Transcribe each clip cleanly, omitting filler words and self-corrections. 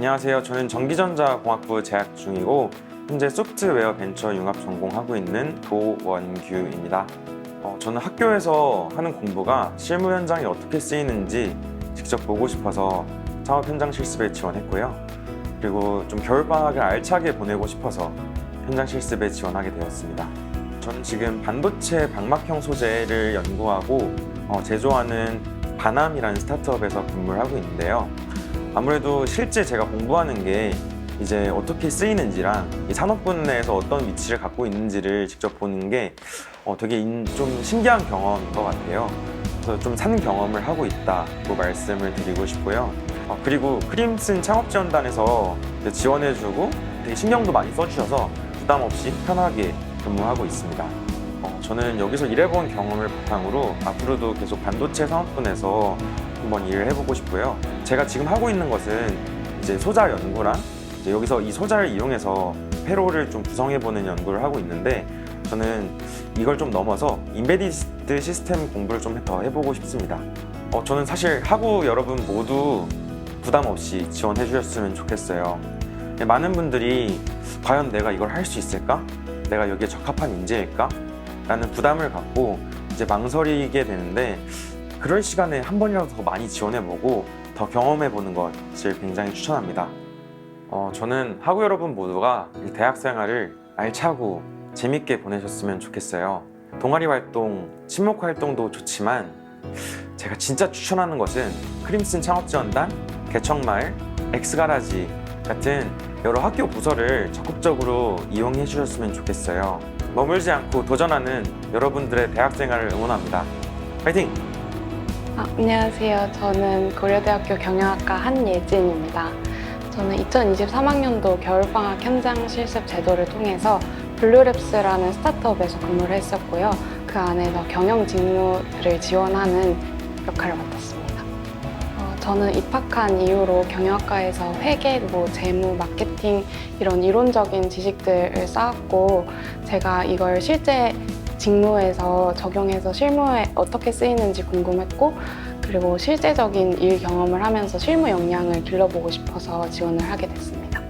안녕하세요. 저는 전기전자공학부 재학 중이고 현재 소프트웨어 벤처 융합 전공하고 있는 도원규입니다. 저는 학교에서 하는 공부가 실무 현장에 어떻게 쓰이는지 직접 보고 싶어서 창업 현장 실습에 지원했고요. 그리고 좀 겨울방학을 알차게 보내고 싶어서 현장 실습에 지원하게 되었습니다. 저는 지금 반도체 방막형 소재를 연구하고 제조하는 바남이라는 스타트업에서 근무를 하고 있는데요. 아무래도 실제 제가 공부하는 게 이제 어떻게 쓰이는지랑 이 산업군 내에서 어떤 위치를 갖고 있는지를 직접 보는 게 되게 좀 신기한 경험인 것 같아요. 그래서 좀 산 경험을 하고 있다고 말씀을 드리고 싶고요. 그리고 크림슨 창업지원단에서 지원해주고 되게 신경도 많이 써주셔서 부담 없이 편하게 근무하고 있습니다. 저는 여기서 일해본 경험을 바탕으로 앞으로도 계속 반도체 산업군에서 한번 일을 해보고 싶고요. 제가 지금 하고 있는 것은 이제 소자 연구랑 이제 여기서 이 소자를 이용해서 회로를 좀 구성해보는 연구를 하고 있는데 저는 이걸 좀 넘어서 인베디드 시스템 공부를 좀 더 해보고 싶습니다. 저는 사실 학우 여러분 모두 부담 없이 지원해 주셨으면 좋겠어요. 많은 분들이 과연 내가 이걸 할 수 있을까? 내가 여기에 적합한 인재일까? 라는 부담을 갖고 이제 망설이게 되는데 그럴 시간에 한 번이라도 더 많이 지원해보고 더 경험해보는 것을 굉장히 추천합니다. 저는 학우 여러분 모두가 대학 생활을 알차고 재밌게 보내셨으면 좋겠어요. 동아리 활동, 친목 활동도 좋지만 제가 진짜 추천하는 것은 크림슨 창업지원단, 개척마을, 엑스가라지 같은 여러 학교 부서를 적극적으로 이용해 주셨으면 좋겠어요. 머물지 않고 도전하는 여러분들의 대학 생활을 응원합니다. 파이팅! 안녕하세요. 저는 고려대학교 경영학과 한예진입니다. 저는 2023학년도 겨울방학 현장 실습 제도를 통해서 블루랩스라는 스타트업에서 근무를 했었고요. 그 안에서 경영 직무를 지원하는 역할을 맡았습니다. 저는 입학한 이후로 경영학과에서 회계, 재무, 마케팅 이런 이론적인 지식들을 쌓았고 제가 이걸 실제 직무에서 적용해서 실무에 어떻게 쓰이는지 궁금했고 그리고 실제적인 일 경험을 하면서 실무 역량을 길러보고 싶어서 지원을 하게 됐습니다.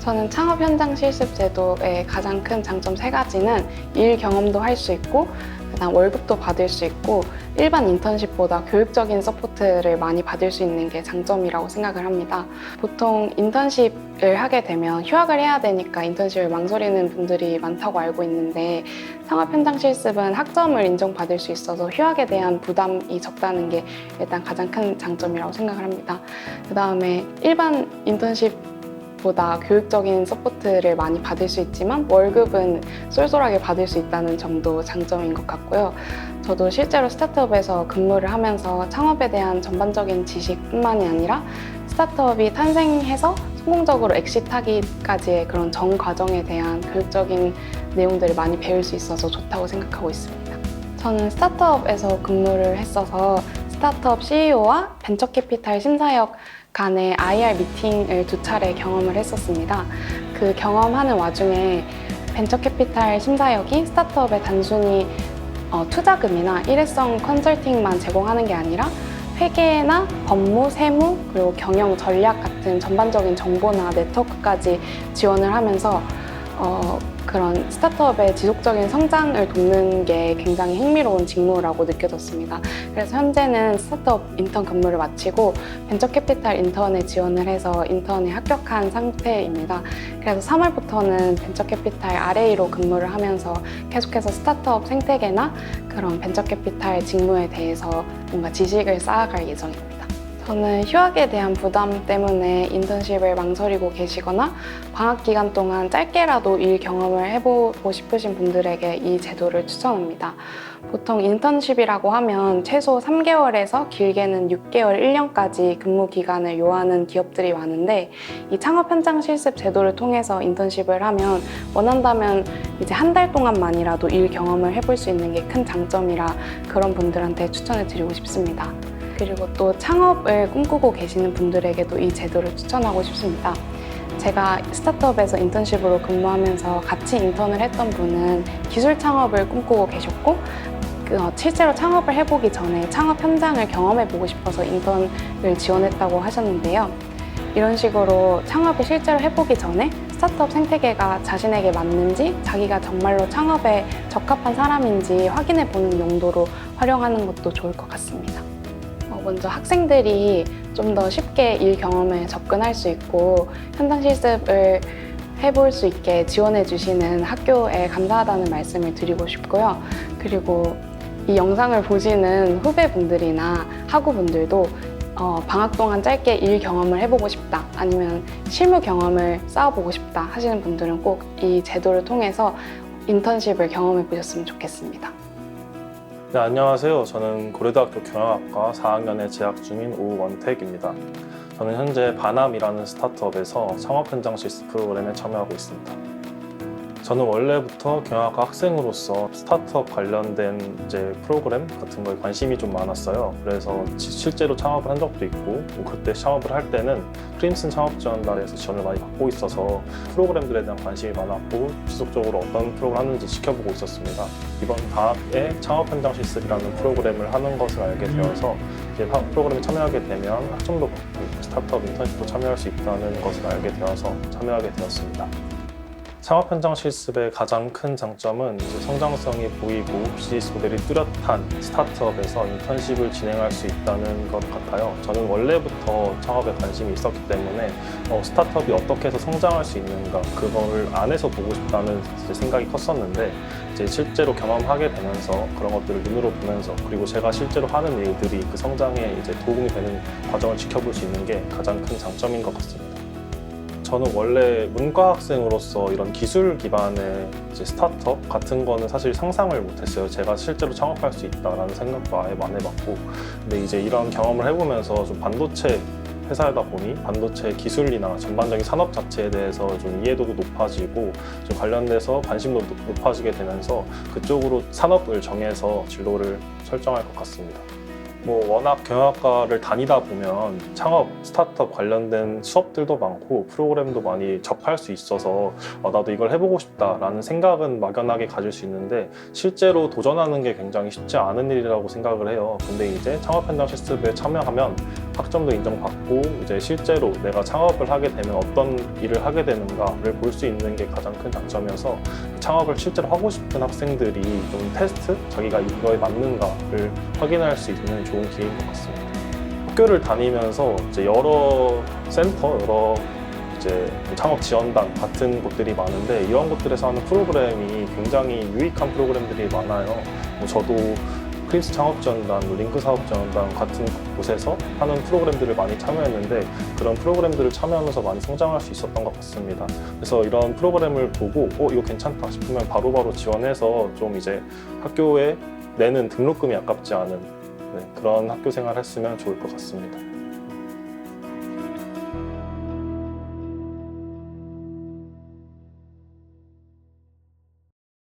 저는 창업 현장 실습 제도의 가장 큰 장점 3가지는 일 경험도 할 수 있고 그다음 월급도 받을 수 있고 일반 인턴십보다 교육적인 서포트를 많이 받을 수 있는 게 장점이라고 생각을 합니다. 보통 인턴십을 하게 되면 휴학을 해야 되니까 인턴십을 망설이는 분들이 많다고 알고 있는데 창업 현장 실습은 학점을 인정받을 수 있어서 휴학에 대한 부담이 적다는 게 일단 가장 큰 장점이라고 생각을 합니다. 그 다음에 일반 인턴십 보다 교육적인 서포트를 많이 받을 수 있지만 월급은 쏠쏠하게 받을 수 있다는 점도 장점인 것 같고요. 저도 실제로 스타트업에서 근무를 하면서 창업에 대한 전반적인 지식뿐만이 아니라 스타트업이 탄생해서 성공적으로 엑시트하기까지의 그런 전 과정에 대한 교육적인 내용들을 많이 배울 수 있어서 좋다고 생각하고 있습니다. 저는 스타트업에서 근무를 했어서 스타트업 CEO와 벤처캐피탈 심사역 간의 IR 미팅을 2차례 경험을 했었습니다. 그 경험하는 와중에 벤처캐피탈 심사역이 스타트업에 단순히 투자금이나 일회성 컨설팅만 제공하는 게 아니라 회계나 법무, 세무, 그리고 경영 전략 같은 전반적인 정보나 네트워크까지 지원을 하면서 그런 스타트업의 지속적인 성장을 돕는 게 굉장히 흥미로운 직무라고 느껴졌습니다. 그래서 현재는 스타트업 인턴 근무를 마치고 벤처캐피탈 인턴에 지원을 해서 인턴에 합격한 상태입니다. 그래서 3월부터는 벤처캐피탈 RA로 근무를 하면서 계속해서 스타트업 생태계나 그런 벤처캐피탈 직무에 대해서 뭔가 지식을 쌓아갈 예정입니다. 저는 휴학에 대한 부담 때문에 인턴십을 망설이고 계시거나 방학 기간 동안 짧게라도 일 경험을 해보고 싶으신 분들에게 이 제도를 추천합니다. 보통 인턴십이라고 하면 최소 3개월에서 길게는 6개월, 1년까지 근무 기간을 요하는 기업들이 많은데 이 창업 현장 실습 제도를 통해서 인턴십을 하면 원한다면 이제 한 달 동안만이라도 일 경험을 해볼 수 있는 게 큰 장점이라 그런 분들한테 추천을 드리고 싶습니다. 그리고 또 창업을 꿈꾸고 계시는 분들에게도 이 제도를 추천하고 싶습니다. 제가 스타트업에서 인턴십으로 근무하면서 같이 인턴을 했던 분은 기술 창업을 꿈꾸고 계셨고 실제로 창업을 해보기 전에 창업 현장을 경험해보고 싶어서 인턴을 지원했다고 하셨는데요. 이런 식으로 창업을 실제로 해보기 전에 스타트업 생태계가 자신에게 맞는지, 자기가 정말로 창업에 적합한 사람인지 확인해 보는 용도로 활용하는 것도 좋을 것 같습니다. 먼저 학생들이 좀 더 쉽게 일 경험에 접근할 수 있고 현장 실습을 해볼 수 있게 지원해 주시는 학교에 감사하다는 말씀을 드리고 싶고요. 그리고 이 영상을 보시는 후배분들이나 학우분들도 방학 동안 짧게 일 경험을 해보고 싶다, 아니면 실무 경험을 쌓아보고 싶다 하시는 분들은 꼭 이 제도를 통해서 인턴십을 경험해 보셨으면 좋겠습니다. 네, 안녕하세요. 저는 고려대학교 경영학과 4학년에 재학 중인 오원택입니다. 저는 현재 바남이라는 스타트업에서 창업 현장 실습 프로그램에 참여하고 있습니다. 저는 원래부터 경영학과 학생으로서 스타트업 관련된 프로그램 같은 거에 관심이 좀 많았어요. 그래서 실제로 창업을 한 적도 있고, 그때 창업을 할 때는 프린슨 창업지원단에서 지원을 많이 받고 있어서 프로그램들에 대한 관심이 많았고, 지속적으로 어떤 프로그램을 하는지 지켜보고 있었습니다. 이번 방학에 창업 현장 실습이라는 프로그램을 하는 것을 알게 되어서 이제 프로그램에 참여하게 되면 학점도 받고 스타트업 인턴십도 참여할 수 있다는 것을 알게 되어서 참여하게 되었습니다. 창업 현장 실습의 가장 큰 장점은 성장성이 보이고 비즈니스 모델이 뚜렷한 스타트업에서 인턴십을 진행할 수 있다는 것 같아요. 저는 원래부터 창업에 관심이 있었기 때문에 스타트업이 어떻게 해서 성장할 수 있는가, 그거를 안에서 보고 싶다는 생각이 컸었는데, 이제 실제로 경험하게 되면서 그런 것들을 눈으로 보면서, 그리고 제가 실제로 하는 일들이 그 성장에 도움이 되는 과정을 지켜볼 수 있는 게 가장 큰 장점인 것 같습니다. 저는 원래 문과 학생으로서 이런 기술 기반의 스타트업 같은 거는 사실 상상을 못했어요. 제가 실제로 창업할 수 있다라는 생각도 아예 안 해봤고, 근데 이제 이런 경험을 해보면서 좀 반도체 회사이다 보니 반도체 기술이나 전반적인 산업 자체에 대해서 좀 이해도도 높아지고 좀 관련돼서 관심도 높아지게 되면서 그쪽으로 산업을 정해서 진로를 설정할 것 같습니다. 워낙 경영학과를 다니다 보면 창업, 스타트업 관련된 수업들도 많고 프로그램도 많이 접할 수 있어서 나도 이걸 해보고 싶다라는 생각은 막연하게 가질 수 있는데, 실제로 도전하는 게 굉장히 쉽지 않은 일이라고 생각을 해요. 근데 이제 창업 현장 실습에 참여하면 학점도 인정받고 이제 실제로 내가 창업을 하게 되면 어떤 일을 하게 되는가를 볼 수 있는 게 가장 큰 장점이어서, 창업을 실제로 하고 싶은 학생들이 좀 테스트, 자기가 이거에 맞는가를 확인할 수 있는 좋은 기회인 것 같습니다. 학교를 다니면서 여러 센터, 여러 창업 지원단 같은 곳들이 많은데, 이런 곳들에서 하는 프로그램이 굉장히 유익한 프로그램들이 많아요. 저도 프린스 창업지원단, 링크 사업지원단 같은 곳에서 하는 프로그램들을 많이 참여했는데, 그런 프로그램들을 참여하면서 많이 성장할 수 있었던 것 같습니다. 그래서 이런 프로그램을 보고 이거 괜찮다 싶으면 바로바로 지원해서 좀 학교에 내는 등록금이 아깝지 않은 그런 학교 생활을 했으면 좋을 것 같습니다.